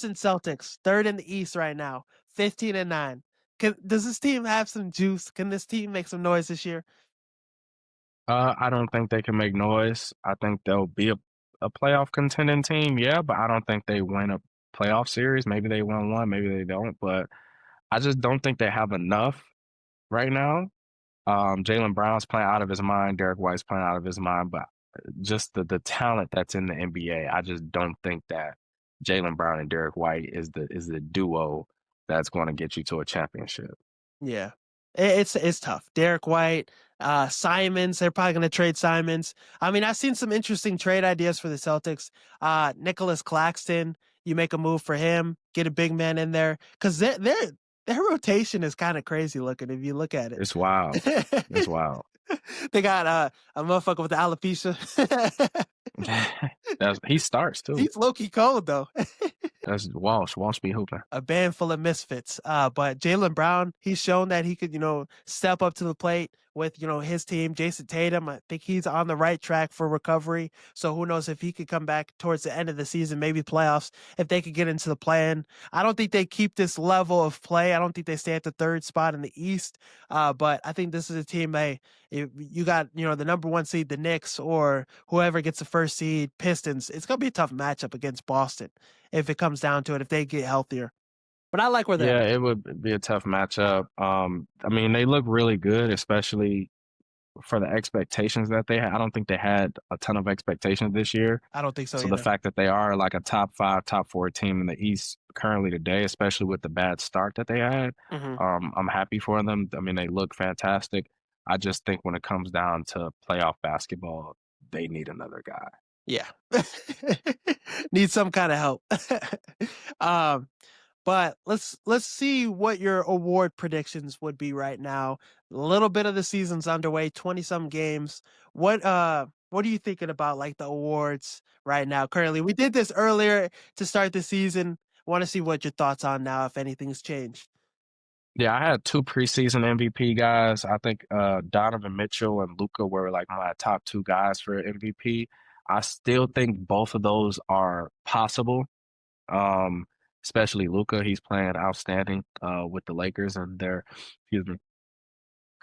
Boston Celtics, 3rd in the East right now, 15-9. Does this team have some juice? Can this team make some noise this year? I don't think they can make noise. I think they'll be a playoff contending team, yeah, but I don't think they win a playoff series. Maybe they win one, maybe they don't, but I just don't think they have enough right now. Jalen Brown's playing out of his mind. Derek White's playing out of his mind, but just the talent that's in the NBA, I just don't think that Jalen Brown and Derek White is the duo that's going to get you to a championship. Yeah. It's tough. Derek White, Simons, they're probably gonna trade Simons. I mean, I've seen some interesting trade ideas for the Celtics. Nicholas Claxton, you make a move for him, get a big man in there, because their rotation is kind of crazy looking if you look at It's wild. It's it. wild. They got a motherfucker with the alopecia. That's he starts too. He's low key cold though. That's Walsh. Walsh be hooping. A band full of misfits. But Jalen Brown, he's shown that he could, step up to the plate with, his team. Jason Tatum, I think he's on the right track for recovery. So who knows if he could come back towards the end of the season, maybe playoffs, if they could get into the play-in. I don't think they keep this level of play. I don't think they stay at the 3rd spot in the East. But I think this is a team, if you got, the number 1 seed, the Knicks, or whoever gets the 1st seed, Pistons. It's going to be a tough matchup against Boston if it comes down to it, if they get healthier. But I like where they're Yeah, at. it would be a tough matchup. I mean, they look really good, especially for the expectations that they had. I don't think they had a ton of expectations this year. I don't think so So the either. fact that they are like a top 5, top 4 team in the East currently today, especially with the bad start that they had, Hmm. I'm happy for them. I mean, they look fantastic. I just think when it comes down to playoff basketball, they need another guy. Yeah. Need some kind of help. um, but let's see what your award predictions would be right now. A little bit of the season's underway, 20 some games. What are you thinking about like the awards right now currently? We did this earlier to start the season. Want to see what your thoughts on now if anything's changed. Yeah, I had 2 preseason MVP guys. I think Donovan Mitchell and Luca were like my top 2 guys for MVP. I still think both of those are possible. Um, Especially Luca, he's playing outstanding with the Lakers, and they're excuse me,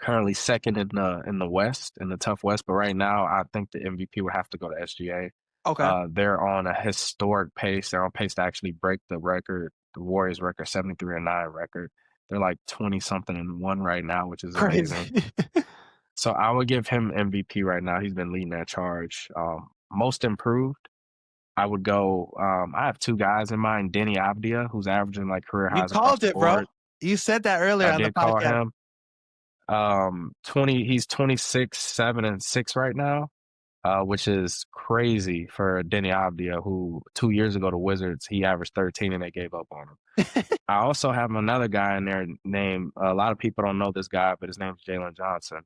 currently second in the West, in the tough West. But right now, I think the MVP would have to go to SGA. Okay. They're on a historic pace. They're on pace to actually break the record, the Warriors record, 73-9 record. They're like 20 something and one right now, which is amazing. Crazy. So I would give him MVP right now. He's been leading that charge. Most improved, I would go. I have 2 guys in mind. Denny Avdia, who's averaging like career You highs across called the it, bro. board. You said that earlier I on the did call podcast. him. 20. He's 26, 7 and 6 right now, which is crazy for Denny Avdia, who 2 years ago the Wizards he averaged 13 and they gave up on him. I also have another guy in there named, a lot of people don't know this guy, but his name's Jalen Johnson.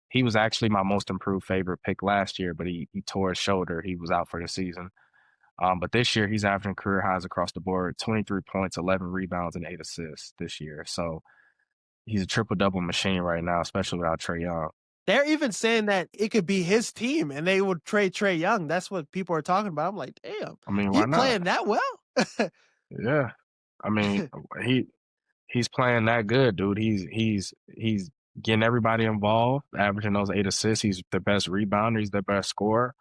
He was actually my most improved favorite pick last year, but he tore his shoulder. He was out for the season. But this year he's averaging career highs across the board, 23 points, 11 rebounds, and 8 assists this year. So he's a triple double machine right now, especially without Trae Young. They're even saying that it could be his team and they would trade Trae Young. That's what people are talking about. I'm like, damn, I mean, he why not? playing that well? Yeah. I mean, he he's playing that good, dude. He's getting everybody involved, averaging those 8 assists. He's the best rebounder. He's the best scorer.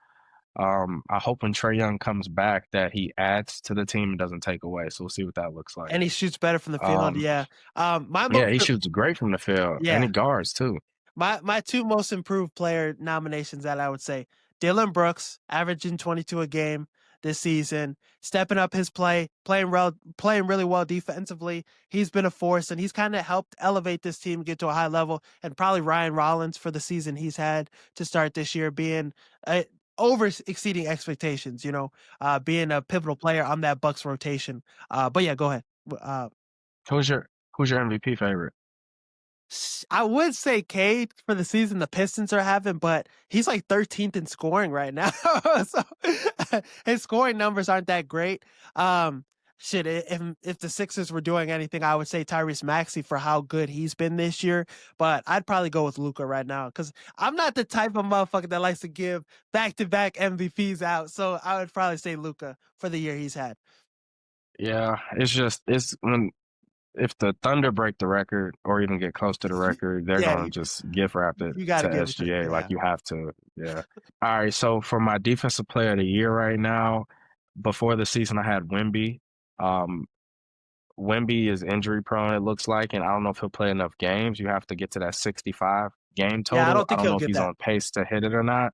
I hope when Trae Young comes back that he adds to the team and doesn't take away. So we'll see what that looks like. And he shoots better from the field. Um, Yeah. My yeah, most, he shoots great from the field, and yeah, he guards too. my 2 most improved player nominations that I would say, Dylan Brooks, averaging 22 a game this season, stepping up his play, playing really well defensively. He's been a force, and he's kinda helped elevate this team, get to a high level, and probably Ryan Rollins for the season he's had to start this year being, over exceeding expectations, being a pivotal player on that Bucks rotation. But yeah, go ahead. Who's your MVP favorite? I would say Cade for the season the Pistons are having, but he's like 13th in scoring right now. So his scoring numbers aren't that great. Shit, if the Sixers were doing anything, I would say Tyrese Maxey for how good he's been this year. But I'd probably go with Luca right now because I'm not the type of motherfucker that likes to give back-to-back MVPs out. So I would probably say Luca for the year he's had. Yeah, it's when if the Thunder break the record or even get close to the record, they're Yeah, gonna just gift wrap it you got to to give it to SGA. Like yeah. you have to. Yeah. All right. So for my defensive player of the year right now, before the season, I had Wemby. Um, Wemby is injury prone, it looks like, and I don't know if he'll play enough games. You have to get to that 65 game Yeah, I total. don't I think don't he'll know if get he's that. on pace to hit it or not.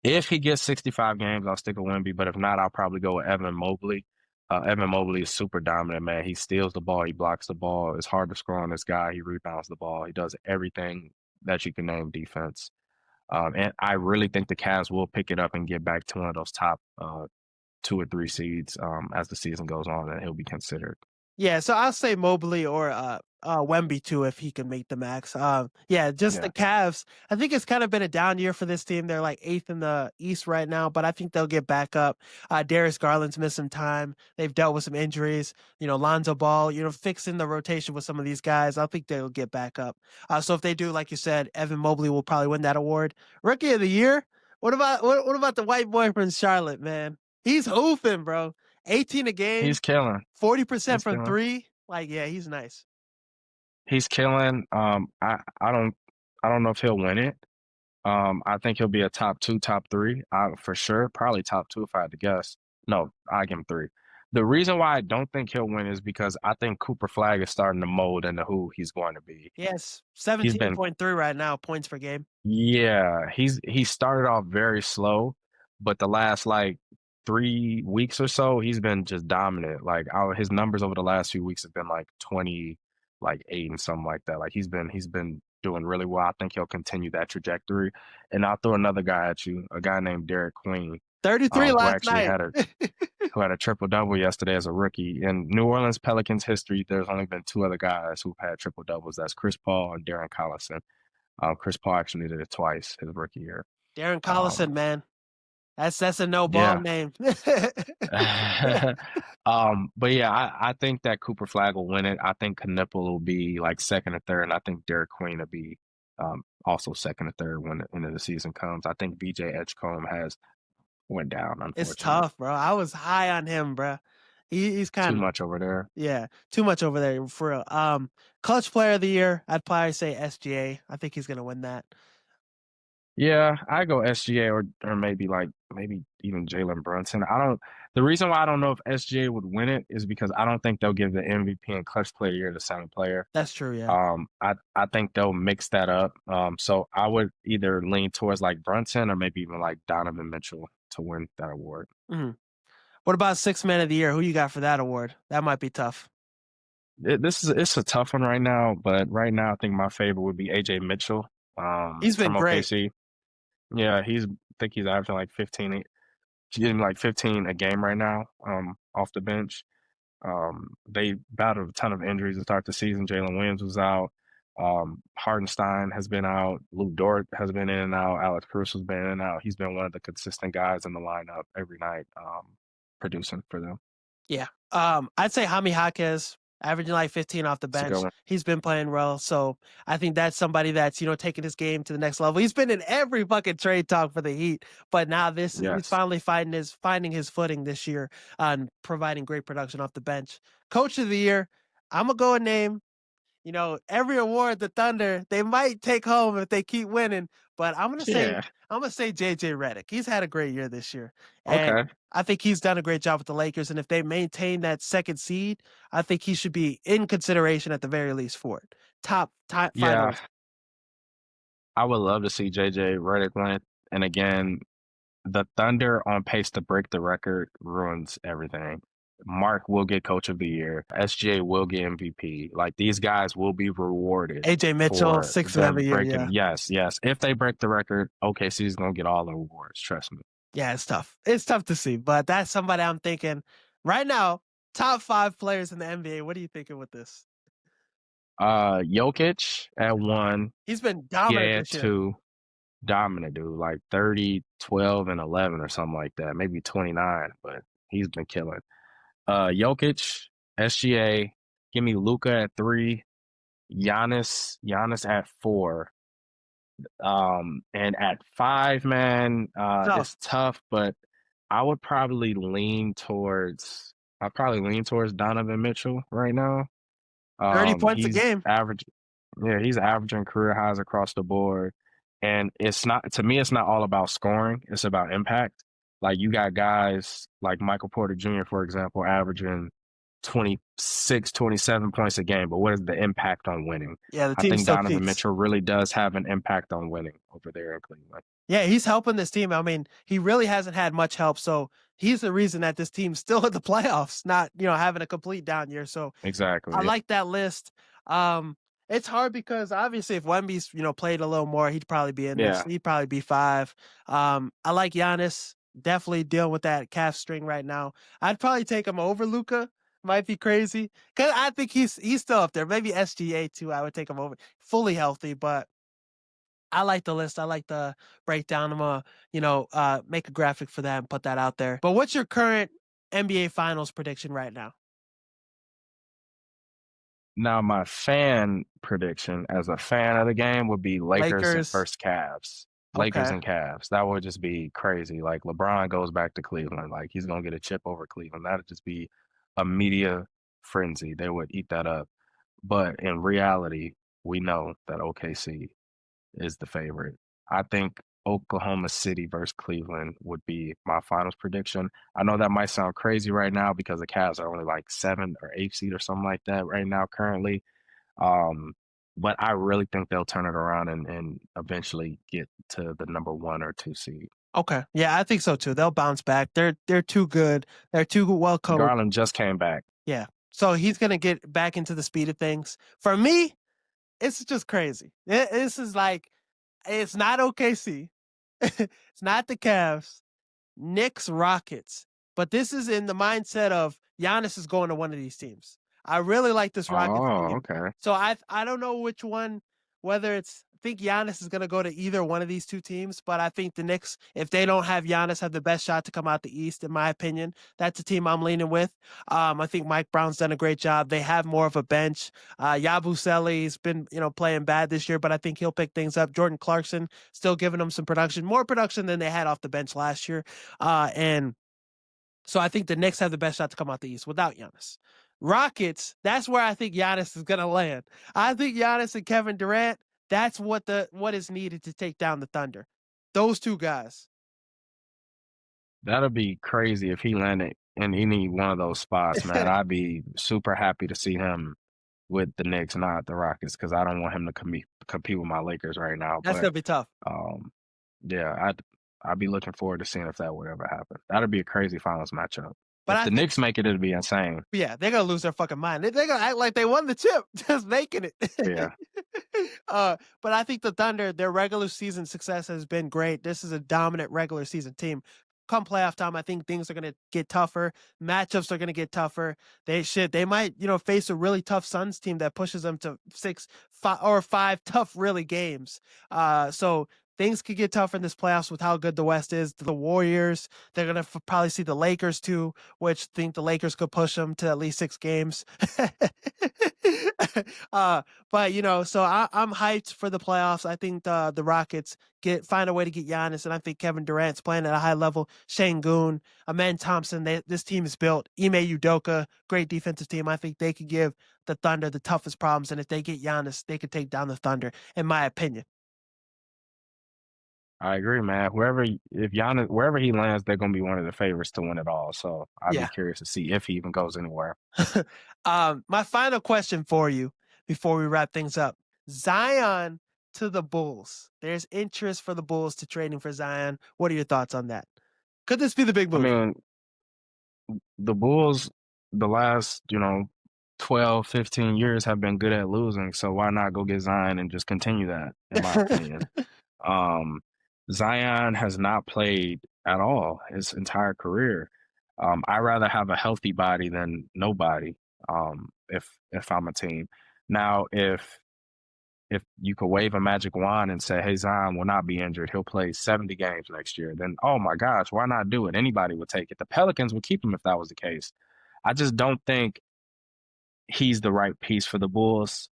If he gets 65 games, I'll stick with Wemby. But if not, I'll probably go with Evan Mobley. Evan Mobley is super dominant, man. He steals the ball, he blocks the ball. It's hard to score on this guy. He rebounds the ball. He does everything that you can name defense. And I really think the Cavs will pick it up and get back to one of those top 2 or 3 seeds as the season goes on, and he'll be considered. Yeah, so I'll say Mobley or Wemby too if he can make the max. Yeah, just the Yeah, Cavs. I think it's kind of been a down year for this team. They're like eighth in the East right now, but I think they'll get back up. Darius Garland's missed some time. They've dealt with some injuries. Lonzo Ball. Fixing the rotation with some of these guys. I think they'll get back up. So if they do, like you said, Evan Mobley will probably win that award. Rookie of the year. What about the white boy from Charlotte, man? He's hoofing, bro. 18 a game. he's killing. 40% He's from killing. three. Like, yeah, he's nice. He's killing. I don't know if he'll win it. I think he'll be a top two, top three, for sure. Probably top two if I had to guess. No, I give him three. The reason why I don't think he'll win is because I think Cooper Flag is starting to mold into who he's going to be. Yes, He's been 17.3 right now, points per game. Yeah, he started off very slow, but the last like 3 weeks or so, he's been just dominant. Like his numbers over the last few weeks have been like 20, like 8 and something like that. Like he's been doing really well. I think he'll continue that trajectory. And I'll throw another guy at you, a guy named Derek Queen, 33 who last actually night. had a triple double yesterday as a rookie. In New Orleans Pelicans history, there's only been two other guys who've had triple doubles. That's Chris Paul and Darren Collison. Chris Paul actually did it twice his rookie year. Darren Um, Collison, man. That's a no ball yeah. name. But yeah, I think that Cooper Flag will win it. I think Knipple will be like second or third, and I think Derek Queen will be also second or third when the end of the season comes. I think BJ Edgecombe has went down, It's unfortunately. tough, bro. I was high on him, bro. He's Too kind of much over there. yeah, too much over there for real. Clutch player of the year, I'd probably say SGA. I think he's gonna win that. Yeah, I go SGA or maybe even Jalen Brunson. I don't. The reason why I don't know if SGA would win it is because I don't think they'll give the MVP and clutch player of the year to the same player. That's true, yeah. I think they'll mix that up. So I would either lean towards like Brunson or maybe even like Donovan Mitchell to win that award. hmm What about six man of the year? Who you got for that award? That might be tough. It's a tough one right now, but right now I think my favorite would be AJ Mitchell, He's been from great. OKC. Yeah, I think he's averaging like 15. He's getting like 15 a game right now, off the bench. They battled a ton of injuries to start the season. Jalen Williams was out. Hardenstein has been out. Luke Dort has been in and out. Alex Cruz has been in and out. He's been one of the consistent guys in the lineup every night, producing for them. Yeah. I'd say Jaime Jaquez, averaging like 15 off the It's a good bench. one. He's been playing well. So I think that's somebody that's, taking his game to the next level. He's been in every fucking trade talk for the Heat, but now he's Yes. finally finding his footing this year on providing great production off the bench. Coach of the year, I'm gonna go and name every award the Thunder they might take home if they keep winning. But Yeah. I'm gonna say JJ Redick. He's had a great year this year, and Okay. I think he's done a great job with the Lakers. And if they maintain that second seed, I think he should be in consideration at the very least for it. Top Yeah. finalist. I would love to see JJ Redick win. And again, the Thunder on pace to break the record ruins everything. Mark will get Coach of the Year. SGA will get MVP. Like these guys will be rewarded AJ Mitchell, for six man of them the year. breaking. Yeah, Yes, yes. If they break the record, OKC's gonna get all the awards. Trust me. yeah, it's tough. It's tough to see, but that's somebody I'm thinking right now. Top five players in the NBA. What are you thinking with this? Jokic at one, He's been dominant yeah, at this year. two. Dominant dude, like 30, 12, and 11 or something like that. Maybe 29, but he's been killing. Jokic, SGA, give me Luca at three, Giannis at four. And at five, man, Tough. it's tough, but I would probably lean towards. I probably lean towards Donovan Mitchell right now. 30 points a He's game. average, yeah, he's averaging career highs across the board. And it's not, to me, it's not all about scoring, it's about impact. Like you got guys like Michael Porter Jr., for example, averaging 26, 27 points a game, but what is the impact on winning? Yeah, the I team think still Donovan cheats. Mitchell really does have an impact on winning over there in Cleveland. Yeah, he's helping this team. I mean, he really hasn't had much help, so he's the reason that this team's still in the playoffs, not having a complete down year. So I Exactly. like that list. Um, it's hard because obviously if Wemby's played a little more, he'd probably be in this. Yeah. He'd probably be five. I like Giannis. Definitely dealing with that calf string right now. I'd probably take him over Luca. Might be crazy because I think he's still up there. Maybe SGA too. I would take him over fully healthy, but I like the list. I like the breakdown. I'm gonna, make a graphic for that and put that out there. But what's your current NBA Finals prediction right now? Now, my fan prediction as a fan of the game would be Lakers and Lakers. first Cavs. Lakers Okay. and Cavs. That would just be crazy. Like LeBron goes back to Cleveland. Like he's gonna get a chip over Cleveland. That'd just be a media frenzy. They would eat that up. But in reality, we know that OKC is the favorite. I think Oklahoma City versus Cleveland would be my finals prediction. I know that might sound crazy right now because the Cavs are only like 7 or 8 seed or something like that right now currently. Um, but I really think they'll turn it around and eventually get to the number 1 or 2 seed. Okay. Yeah, I think so too. They'll bounce back. They're too good. They're too well coached. Garland just came back. Yeah. So he's gonna get back into the speed of things. For me, it's just crazy. This is like it's not OKC. It's not the Cavs. Knicks, Rockets. But this is in the mindset of Giannis is going to one of these teams. I really like this Rockets Oh, team. okay. So I don't know which one, whether it's I think Giannis is going to go to either one of these two teams, but I think the Knicks, if they don't have Giannis, have the best shot to come out the East, in my opinion. That's the team I'm leaning with. I think Mike Brown's done a great job. They have more of a bench. Yabusele's been playing bad this year, but I think he'll pick things up. Jordan Clarkson still giving them some production, more production than they had off the bench last year. And so I think the Knicks have the best shot to come out the East without Giannis. Rockets, that's where I think Giannis is going to land. I think Giannis and Kevin Durant, that's what is needed to take down the Thunder. Those two guys. That'd be crazy if he landed in any one of those spots, man. I'd be super happy to see him with the Knicks, not the Rockets, because I don't want him to compete with my Lakers right now. That's But going to be tough. um, yeah, I'd be looking forward to seeing if that would ever happen. That'd be a crazy finals matchup. But If I the think Knicks make it, it'd be insane. yeah, they're gonna lose their fucking mind. They're gonna act like they won the chip, just making it. Yeah, But I think the Thunder, their regular season success has been great. This is a dominant regular season team. Come playoff time, I think things are gonna get tougher. Matchups are gonna get tougher. They might, face a really tough Suns team that pushes them to 5 tough really games. So things could get tougher in this playoffs with how good the West is. The Warriors, they're gonna probably see the Lakers too, which think the Lakers could push them to at least 6 games. But so I'm hyped for the playoffs. I think the Rockets find a way to get Giannis, and I think Kevin Durant's playing at a high level. Şengün, Amen Thompson, this team is built. Ime Udoka, great defensive team. I think they could give the Thunder the toughest problems, and if they get Giannis, they could take down the Thunder, in my opinion. I agree, man. If Giannis, wherever he lands, they're gonna be one of the favorites to win it all. So I'd be Yeah. curious to see if he even goes anywhere. My final question for you before we wrap things up: Zion to the Bulls. There's interest for the Bulls to trading for Zion. What are your thoughts on that? Could this be the big I move? mean, the Bulls, the last, 12, 15 years have been good at losing. So why not go get Zion and just continue that, in my opinion? Um, Zion has not played at all his entire career. I rather have a healthy body than nobody. If I'm a team. Now, if you could wave a magic wand and say, "Hey, Zion will not be injured. He'll play 70 games next year," then oh my gosh, why not do it? Anybody would take it. The Pelicans would keep him if that was the case. I just don't think he's the right piece for the Bulls,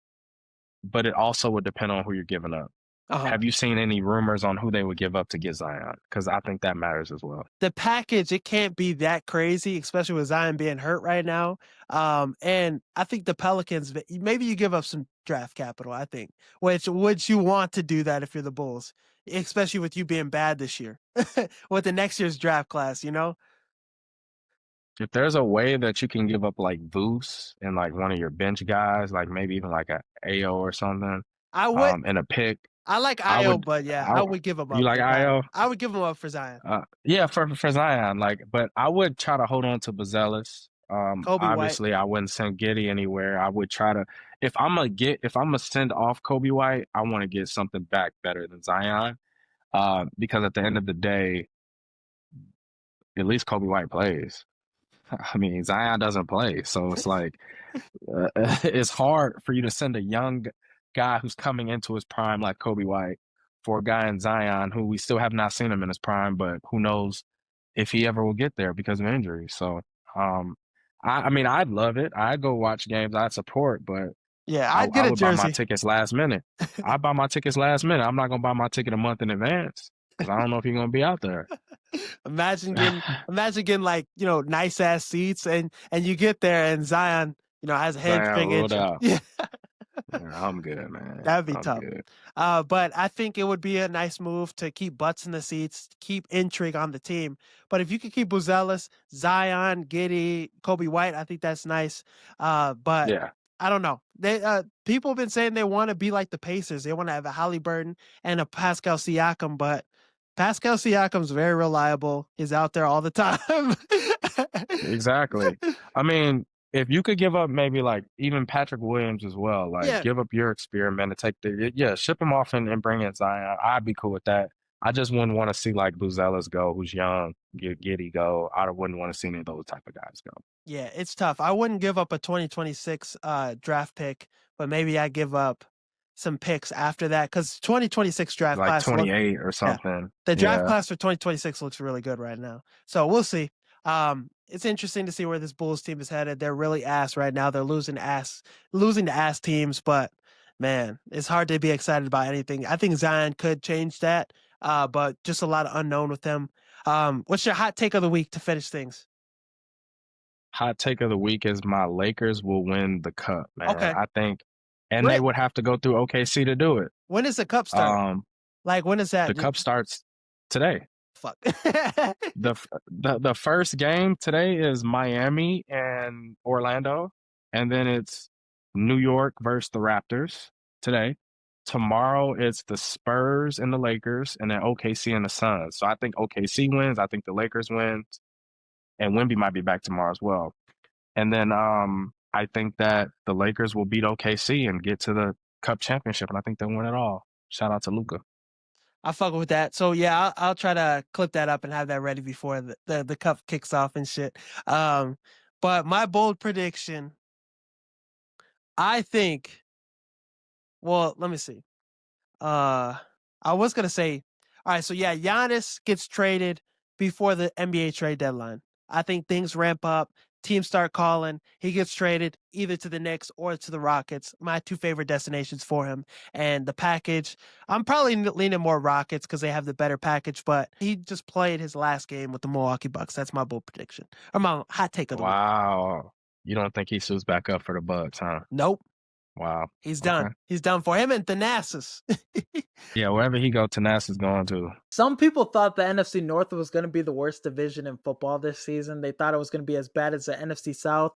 but it also would depend on who you're giving up. Uh-huh. Have you seen any rumors on who they would give up to get Zion? Because I think that matters as well. The package, it can't be that crazy, especially with Zion being hurt right now. And I think the Pelicans, maybe you give up some draft capital, I think, which would you want to do that if you're the Bulls, especially with you being bad this year with the next year's draft class, you know? If there's a way that you can give up like Voos and like one of your bench guys, like maybe even like a AO or something, I would, and a pick, I like I IO, would, but yeah, I I would give him you up like for Zion. IO? I would give him up for Zion. Yeah, for Zion, like, but I would try to hold on to Bazelis. Kobe White. Obviously, I wouldn't send Giddy anywhere. I would try to, if I'm gonna send off Kobe White, I want to get something back better than Zion. Because at the end of the day, at least Kobe White plays. I mean, Zion doesn't play, so it's like it's hard for you to send a young guy who's coming into his prime like Kobe White for a guy in Zion who we still have not seen him in his prime, but who knows if he ever will get there because of injury. So, um, I mean, I'd love it. I'd go watch games. I'd support, but Yeah, I, I'd get I a would buy my jersey. tickets last minute. I buy my tickets last minute. I'm not gonna buy my ticket a month in advance because I don't know if you're gonna be out there. imagine getting imagine getting like, nice ass seats and you get there and Zion, has a Zion hamstring ruled injury. out. Yeah. Yeah, I'm good, man. That'd be I'm tough. good. But I think it would be a nice move to keep butts in the seats, keep intrigue on the team. But if you could keep Buzelis, Zion, Giddy, Kobe White, I think that's nice. But Yeah. I don't know. They people have been saying they want to be like the Pacers. They want to have a Halliburton and a Pascal Siakam, but Pascal Siakam's very reliable. He's out there all the time. Exactly. I mean, if you could give up maybe like even Patrick Williams as well, like Yeah, give up your experiment and take yeah, ship him off and bring in Zion. I'd be cool with that. I just wouldn't want to see like Buzelis go, who's young, Giddy go. I wouldn't want to see any of those type of guys go. yeah, it's tough. I wouldn't give up a 2026 draft pick, but maybe I give up some picks after that because 2026 draft Like class look 28 or yeah. something. The draft Yeah. class for 2026 looks really good right now. So we'll see. It's interesting to see where this Bulls team is headed. They're really ass right now. They're losing to ass teams, but man, it's hard to be excited about anything. I think Zion could change that, but just a lot of unknown with him. What's your hot take of the week to finish things? Hot take of the week is my Lakers will win the cup, man. Okay. I think, and they When would have to go through OKC to do it. when does the cup start? Um, Like when is the that? cup starts today. Fuck. The first game today is Miami and Orlando, and then it's New York versus the Raptors today. Tomorrow it's the Spurs and the Lakers, and then OKC and the Suns. So I think OKC wins. I think the Lakers wins, and Wemby might be back tomorrow as well. And then I think that the Lakers will beat OKC and get to the Cup championship, and I think they'll win it all. Shout out to Luca. I fuck with that. So yeah, I'll try to clip that up and have that ready before the cup kicks off and shit. Um, but my bold prediction, I think. Well, let me see. Uh, I was gonna say, all right. So yeah, Giannis gets traded before the NBA trade deadline. I think things ramp up. Teams start calling. He gets traded either to the Knicks or to the Rockets. My two favorite destinations for him. And the package, I'm probably leaning more Rockets because they have the better package. But he just played his last game with the Milwaukee Bucks. That's my bold prediction or my hot take of the week. Wow. You don't think he suits back up for the Bucks, huh? Nope, Wow. he's Okay. done. He's done for him and Thanasis. Yeah, wherever he go, Tanas is going to. Some people thought the NFC North was going to be the worst division in football this season. They thought it was going to be as bad as the NFC South.